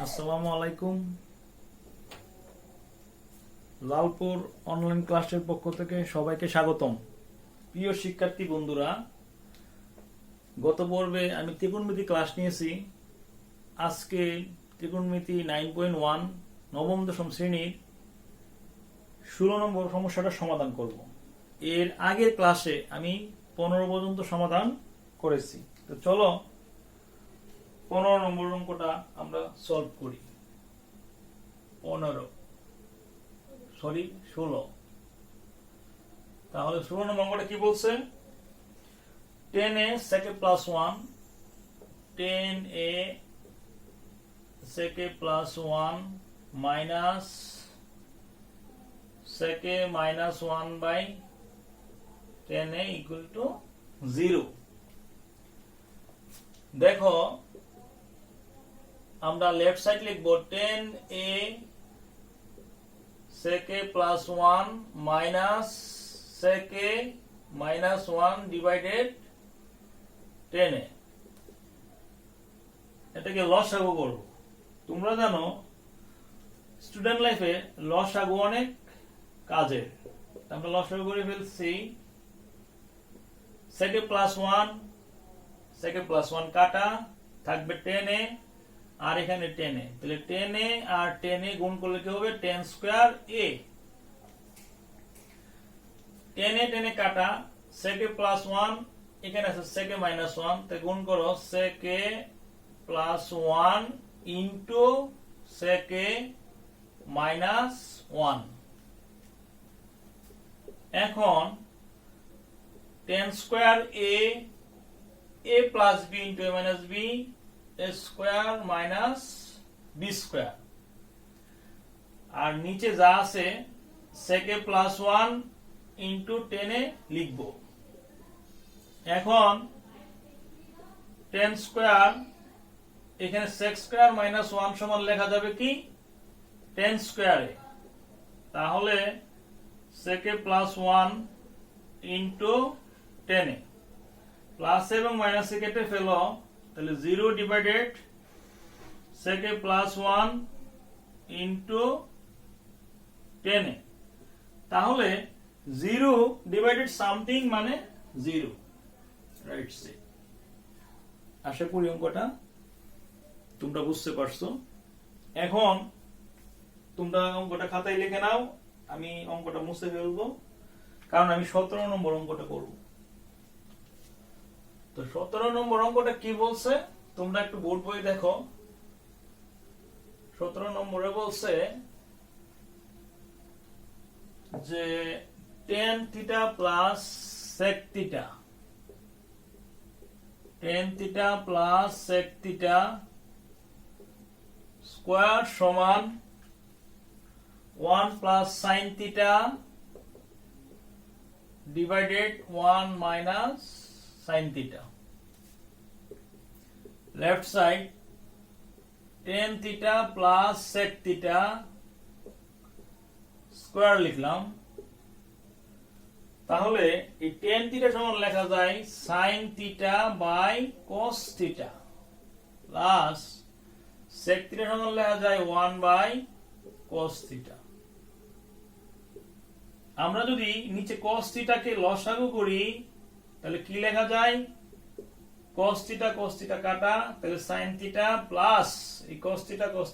আসসালামু আলাইকুম। লালপুর অনলাইন ক্লাসের পক্ষ থেকে সবাইকে স্বাগতম। প্রিয় শিক্ষার্থী বন্ধুরা, গত পর্বে আমি ত্রিকোণমিতি ক্লাস নিয়েছি। আজকে ত্রিকোণমিতি 9.1 নবম দশম শ্রেণীর 16 নম্বর সমস্যাটা সমাধান করব। এর আগের ক্লাসে আমি 15 পর্যন্ত সমাধান করেছি। তো চলো 15 নম্বর অঙ্কটা আমরা সলভ করি। 16। তাহলে 16 নম্বর অঙ্কটা কি বলছে? 10a sec a plus 1, 10a sec a plus 1 minus sec a minus 1 by 10a equal to 0. দেখো, আমরা লেফট সাইড লিখব 10a sec a plus 1 minus sec a minus 1 divided 10a। এটাকে লসাগু করব। তোমরা জানো স্টুডেন্ট লাইফে লসাগু অনেক কাজের। আমরা লসাগু করে ফেলছি। sec a plus 1 sec a plus 1 কাটা থাকবে 10a আর এখানে 10a, তাহলে 10a আর 10a গুণ করলে কি হবে? 10 স্কয়ার a। 10a 10a কাটা, sec a plus 1 এখানে আছে sec a minus 1, তাই গুণ করো sec a plus 1 into sec a minus 1। এখন 10 square a plus b into a minus b, a square minus b square, আর নিচে যা আছে sec a plus 1 into 10a লিখব। এখন 10 স্কয়ার এখানে sec square minus 1 সমান লেখা যাবে কি 10 স্কয়ারে। তাহলে sec a plus 1 into 10a, plus এবং মাইনাস কেটে ফেলো, তাহলে 0 divided sec a plus 1 into 10a। তাহলে 0 ডিভাইডেড সামথিং মানে 0, রাইট? সে আশা করি অঙ্কটা তোমরা বুঝতে পারছো। এখন তোমরা অঙ্কটা খাতায় লিখে নাও। আমি অঙ্কটা মুছে ফেলবো, কারণ আমি 17 নম্বর অঙ্কটা করব। তো 17 নম্বর অঙ্কটা কি বলছে তোমরা একটু বোর্ড বই দেখো। 17 নম্বরে বলছে যে tan theta plus sec theta, tan theta plus sec theta square সমান 1 plus sin theta divided 1 minus sin theta। Left side tan theta plus sec theta square লিখলাম। তাহলে এই tan theta সমান লেখা যায় sin theta by cos theta plus sec theta সমান লেখা যায় 1 বাই cos theta। আমরা যদি নিচে cos theta কে লসাগু করি তাহলে কি লেখা যায়? cos theta কাটা, তাহলে sin theta প্লাস এই cos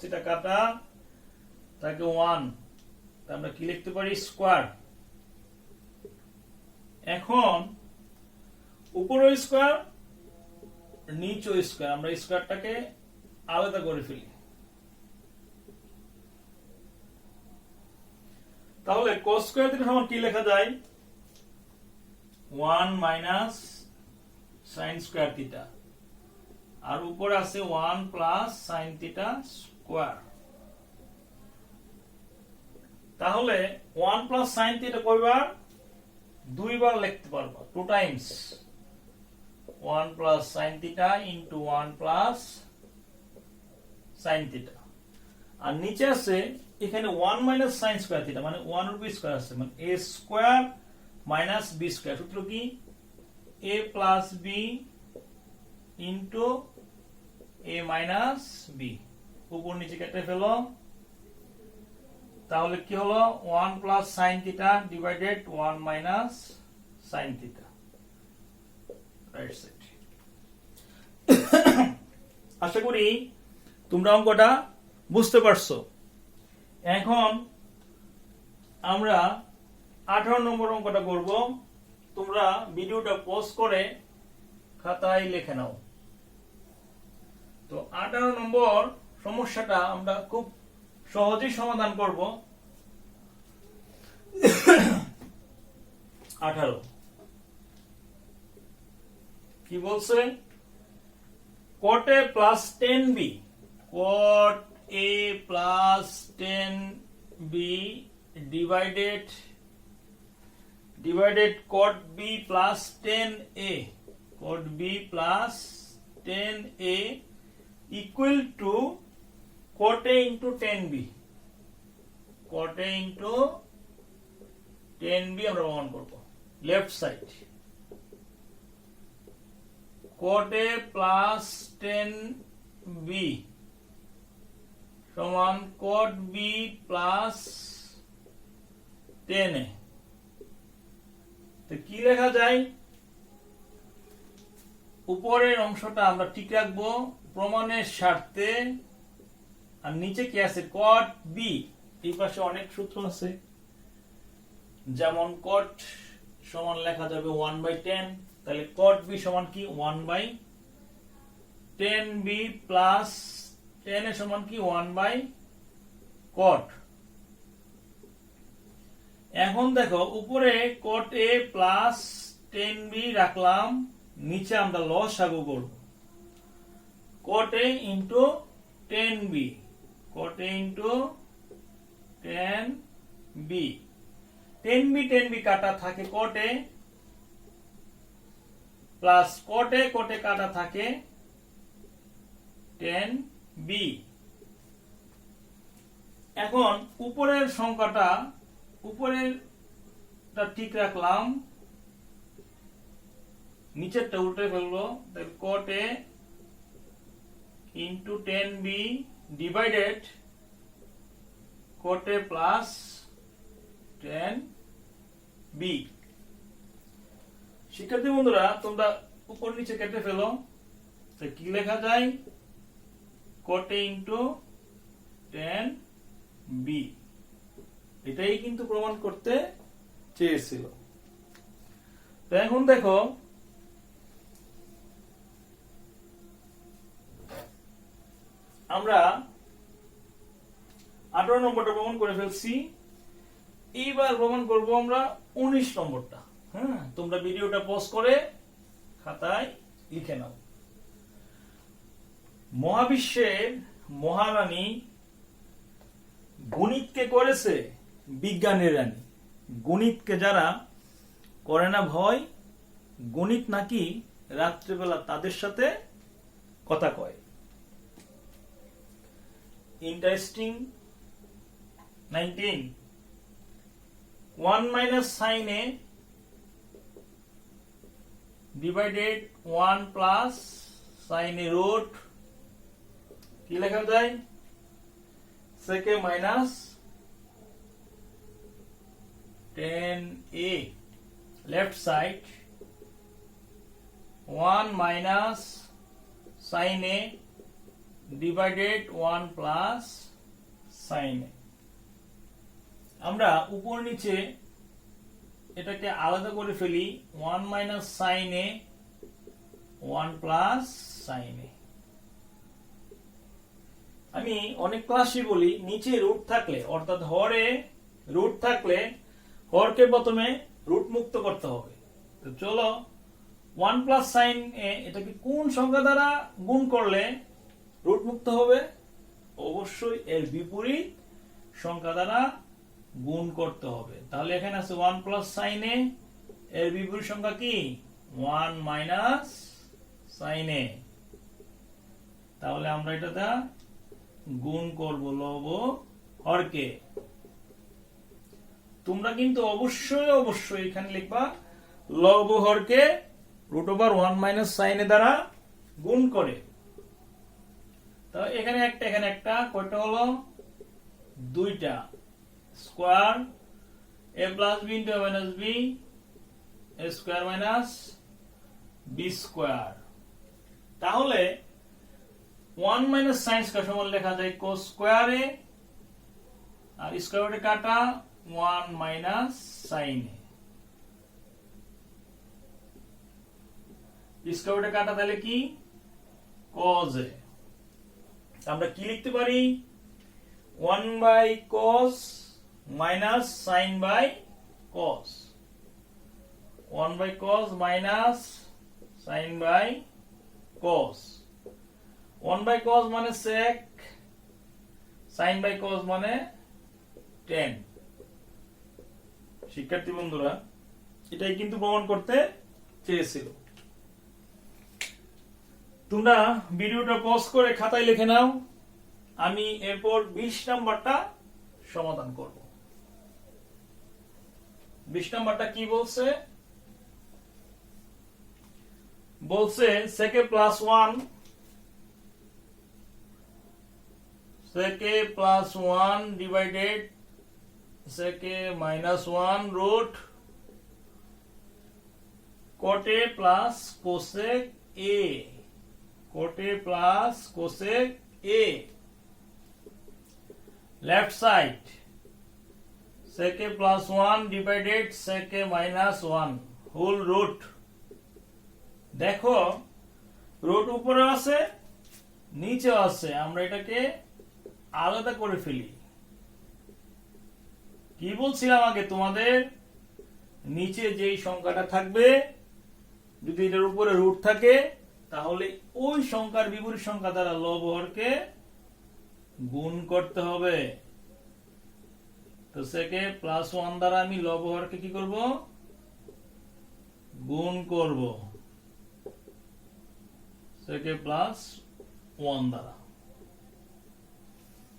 theta কাটা তাকে 1, আমরা কি লিখতে পারি? স্কয়ার। এখন উপরে স্কয়ার নিচে স্কয়ার, আমরা স্কয়ারটাকে আলাদা করে ফেলি। তাহলে cos স্কয়ার থিটা সমান কি লেখা যায়? 1 মাইনাস sin স্কয়ার থিটা, আর উপরে আছে 1 প্লাস sin থিটা স্কয়ার। তাহলে 1 প্লাস sin থিটা কয়বার? দুইবার লিখতে পারবো, 2 times 1 plus sin theta into 1 plus sin theta. আর নিচে আছে এখানে 1 মাইনাস sin স্কয়ার থিটা, মানে 1 এর উপর স্কয়ার আছে, মানে a square minus b square. সূত্র কি? a plus b into a minus b। উপর নিচে কেটে ফেলো, তাহলে কি হলো 1 plus sine theta divided 1 minus sine theta, right side. আশা করি তোমরা অঙ্কটা বুঝতে পারছো। এখন আমরা 18 নম্বর অঙ্কটা করব। তোমরা ভিডিওটা পজ করে খাতায় লিখে নাও। তো 18 নম্বর সমস্যাটা আমরা খুব সহজেই সমাধান করব। 18 কি বলছে, cot a plus 10b, cot a plus 10b divided cot b plus 10a, cot b plus 10a equal to cot a into 10b, cot a into 10b আমরা প্রমাণ করব। Left side cot a plus 10b সমান cot b plus 10a। তো কি লেখা যায়, উপরের অংশটা আমরা ঠিক রাখবো প্রমাণের স্বার্থে, আর নিচে কি আছে cot b, এই পাশে অনেক সূত্র আছে, যেমন cot সমান লেখা যাবে 1/10, তাহলে cot b সমান কি 1/10b প্লাস 10 এর সমান কি 1/cot। এখন দেখো উপরে cot a প্লাস 10b রাখলাম, নিচে আমরা লসাগু করব, cot a into 10b, cot a into 10b, 10b কাটা থাকে cot a plus cot a কাটা থাকে 10b। এখন উপরের সংখ্যাটা উপরেরটা ঠিক রাখলাম, নিচেরটা উল্টে ফেলবো, তাহলে cot a into 10b divided cot a plus 10b। শিক্ষার্থী বন্ধুরা তোমরা উপর নিচে কেটে ফেলো, তো কি লেখা যায় cot a into 10b, এটাই কিন্তু প্রমাণ করতে চেয়েছিল। তো এখন দেখো আমরা 18 নম্বরটা প্রমাণ করে ফেলছি, এইবার প্রমাণ করব আমরা 19 নম্বরটা। হ্যাঁ, তোমরা ভিডিওটা পজ করে খাতায় লিখে নাও। মহাবিশ্বের মহারানী গণিতকে করেছে বিজ্ঞানের রানী। গণিতকে যারা করে না ভয়, গণিত নাকি রাত্রিবেলা তাদের সাথে কথা কয়। Interesting 19, 1 minus sin a divided 1 plus sin a root, কি লেখা যায় sec a minus 10a, left side 1 minus sin a divided 1 plus sin a। আমরা উপর নিচে এটাকে আলাদা করে ফেলি, 1 minus sin a 1 plus sin a। আমি অনেক ক্লাসে বলি নিচে রুট থাকলে, অর্থাৎ হরে রুট থাকলে হরকে প্রথমে রুট মুক্ত করতে হবে। তো চলো 1 plus sin a এটাকে কোন সংখ্যা দ্বারা গুণ করলে রুট মুক্ত হবে? অবশ্যই এর বিপরীত সংখ্যা দ্বারা গুণ করতে হবে। তাহলে এখানে আছে 1 plus sin a, এর বিপরীত সংখ্যা কি 1 minus sin a। তাহলে আমরা এটা গুণ করব লব হরকে। তোমরা কিন্তু অবশ্যই এখানে লিখবা লব হরকে √1 minus sin a দ্বারা গুণ করে। তো এখানে একটা কয়টা হলো দুইটা square a plus b into a minus b a square minus b square. তাহলে 1 মাইনাস sin স্কয়ার সমান লেখা যায় cos স্কয়ার a আর স্কয়ার রুটে কাটা 1 মাইনাস sin a স্কয়ার রুটে কাটা তাহলে কি cos a। আমরা কি লিখতে পারি 1 by cos minus sin by cos 1 by cos minus sin by cos 1 by cos মানে sec sin বাই cos মানে tan। শিক্ষার্থী বন্ধুরা এটাই কিন্তু প্রমাণ করতে চেয়েছিল। তোমরা ভিডিওটা পজ করে খাতায় লিখে নাও, আমি এরপর 20 নাম্বারটা সমাধান করব। 20 নাম্বারটা কি বলছে? বলছে sec a plus 1 sec a plus 1 divided sec a minus 1 root cot a plus cosec a cot a plus cosec a left side sec a plus 1 divided sec a minus 1 whole root। দেখো root উপরে আছে নিচে আছে, আমরা এটাকে আলাদা করে ফেলি। কি বলছিলাম আগে তোমাদের, নিচে যেই সংখ্যাটা থাকবে যদি এটার উপরে রুট থাকে তাহলে ওই সংখ্যার বিপরীত সংখ্যা দ্বারা লব হরকে গুণ করতে হবে। তো সেকে প্লাস 1 দ্বারা আমি লব হরকে কি করব গুণ করব সেকে প্লাস 1 দ্বারা।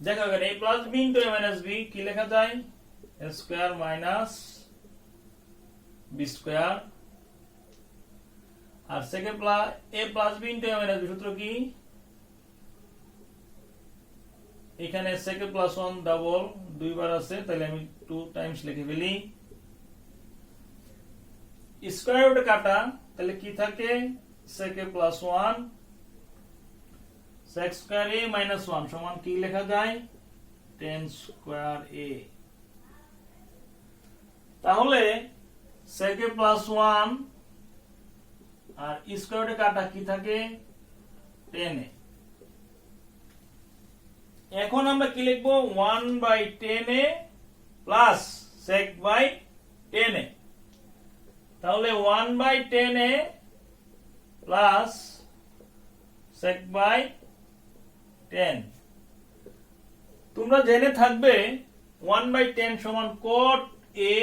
দেখো এখানে a plus b into a minus b কি লেখা যায় a square minus b square আর সেকে plus a plus b into a minus b সূত্র কি এখানে সেকে প্লাস 1 ডাবল দুইবার আছে তাহলে আমি 2 টাইমস লিখে ফেলি। স্কয়ার রুট কাটা তাহলে কি থাকে sec a plus 1 sec square a minus 1 সমান কি লেখা যায় tan square a। তাহলে sec a plus 1 আর স্কয়ার রুটে কাটা কি থাকে tan a। এখন আমরা কি লিখব 1 by tan a plus sec by tan a। তাহলে 1 by tan a plus sec by tan। তোমরা জেনে থাকবে 1 বাই tan সমান cot a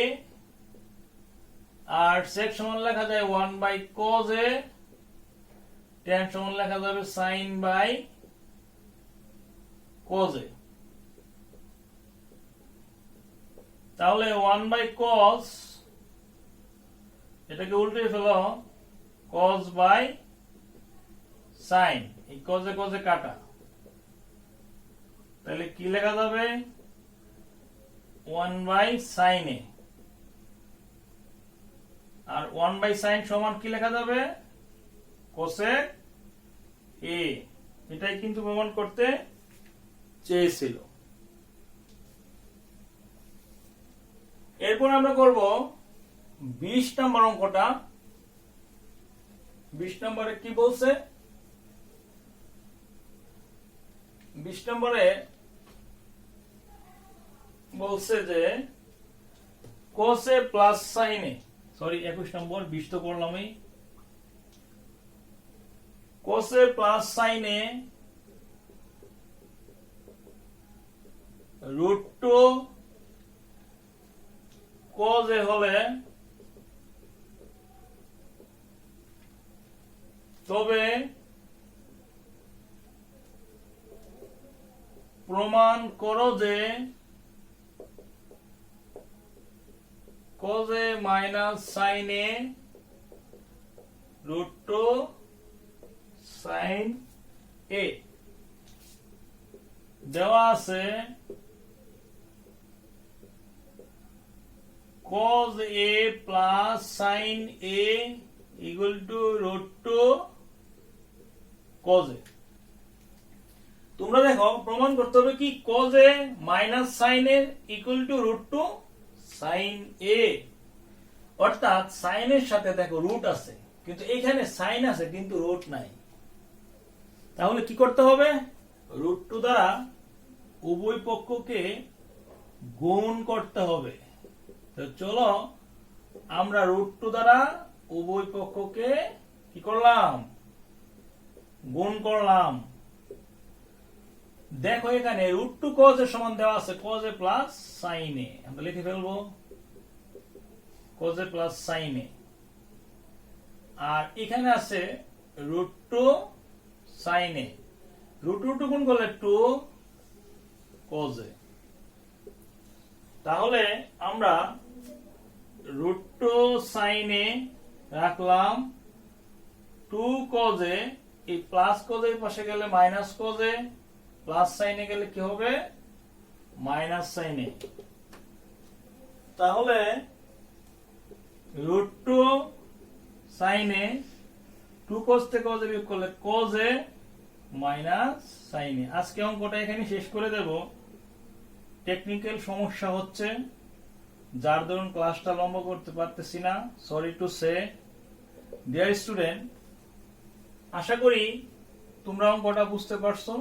আর sec সমান লেখা যায় 1 বাই cos a, tan সমান লেখা যাবে sin বাই cos a। তাহলে 1 বাই cos এটাকে উল্টে ফেলো cos বাই sin, এই cos এ কাটা তাহলে কি লেখা যাবে 1 বাই sin a আর 1 বাই sin সমান কি লেখা যাবে cosec a। এটাই কিন্তু প্রমাণ করতে চেয়েছিল। এরপর আমরা করব 20 নম্বর অঙ্কটা। 20 নম্বরে কি বলছে 20 নম্বরে বলছে যে cos a plus sin a, sorry 21 number 20 তো করলামই। cos a plus sin a root 2 cos a হলে তবে প্রমাণ করো যে cos a minus sin a root 2 sin a। দেওয়া আছে cos a plus sin a equal to root 2 cos a। তোমরা দেখো প্রমাণ করতে হবে কি cos a minus sin a equal to root 2 sin a, অর্থাৎ sin এর সাথে দেখো রুট আছে কিন্তু এখানে sin আছে কিন্তু রুট নাই। তাহলে কি করতে হবে? রুট 2 দ্বারা উভয় পক্ষকে গুণ করতে হবে। তো চলো আমরা রুট 2 দ্বারা উভয় পক্ষকে কি করলাম? গুণ করলাম। দেখো এখানে রুট 2 cos এর সমান দেওয়া আছে cos a plus sin a, আমরা লিখে ফেলবো cos a plus sin a, আর এখানে আছে রুট 2 sin a, রুট 2 গুণ করলে 2 cos a। তাহলে আমরা রুট 2 sin a রাখলাম, 2 cos a, এই প্লাস cos a এর পাশে গেলে minus cos a, plus sin a গেলে কি হবে? Minus sin a। তাহলে রুট 2 sin a, 2 cos থেকে cos a বিয়োগ করলে cos a minus sin a। আজকে অঙ্কটা এখানে শেষ করে দেব। টেকনিক্যাল সমস্যা হচ্ছে যার দরুন ক্লাসটা লম্বা করতে পারতেছি না, sorry to say. Dear student, আশা করি তোমরা অঙ্কটা বুঝতে পারছো।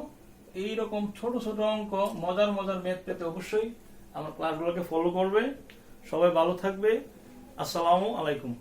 এইরকম ছোট ছোট অঙ্ক, মজার মজার ম্যাথ পেতে অবশ্যই আমার ক্লাসগুলোকে ফলো করবে। সবাই ভালো থাকবে। আসসালামু আলাইকুম।